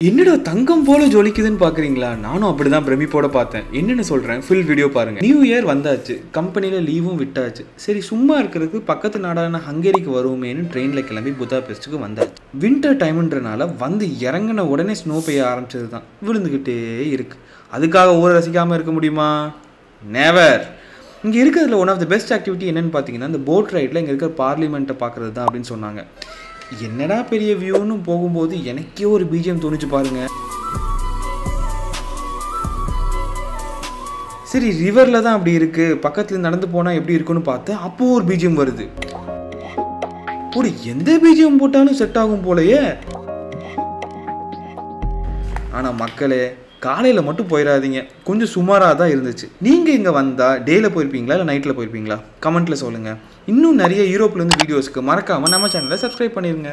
என்னடா தங்கம் போல ஜொலிக்குதுன்னு பாக்குறீங்களா? நானும் அப்படிதான் பிரமிப்போட பார்த்தேன். என்னன்னு சொல்றேன், ஃபுல் வீடியோ பாருங்க. நியூ இயர் வந்தாச்சு, கம்பெனில லீவும் விட்டாச்சு. சரி சும்மா இருக்கிறதுக்கு பக்கத்து நாடான ஹங்கேரிக்கு வருவோமேனு ட்ரெயின்ல கிளம்பி புதாபெஸ்ட்டுக்கு வந்தாச்சு. வின்டர் டைம்ன்றனால வந்து இறங்கின உடனே ஸ்னோ பெய்ய ஆரம்பிச்சது தான். விழுந்துகிட்டே இருக்கு. அதுக்காக ஊரை ரசிக்காம இருக்க முடியுமா? நெவர். இங்கே இருக்கிறதுல one of the best activity என்னன்னு பார்த்தீங்கன்னா, இந்த போட் ரைடில் இங்கே இருக்கிற பார்லிமெண்ட்டை பார்க்குறது தான் அப்படின்னு சொன்னாங்க. என்னடா பெரிய வியூன்னு போகும்போது எனக்கே ஒரு பிஜிஎம் தோணுச்சு பாருங்க. சரி ரிவரில் தான் அப்படி இருக்குது, பக்கத்தில் நடந்து போனால் எப்படி இருக்குன்னு பார்த்தேன். அப்போது ஒரு பிஜிஎம் வருது. ஒரு எந்த பிஜிஎம் போட்டாலும் செட் ஆகும் போலயே. ஆனால் மக்களே காலையில் மட்டும் போயிடாதீங்க, கொஞ்சம் சுமாராக தான் இருந்துச்சு. நீங்கள் இங்கே வந்தால் டேயில் போயிருப்பீங்களா இல்லை நைட்டில் போயிருப்பீங்களா? கமெண்ட்டில் சொல்லுங்கள். இன்னும் நிறைய யூரோப்லேருந்து வீடியோஸ்க்கு மறக்காமல் நம்ம சேனலை சப்ஸ்கிரைப் பண்ணிடுங்க.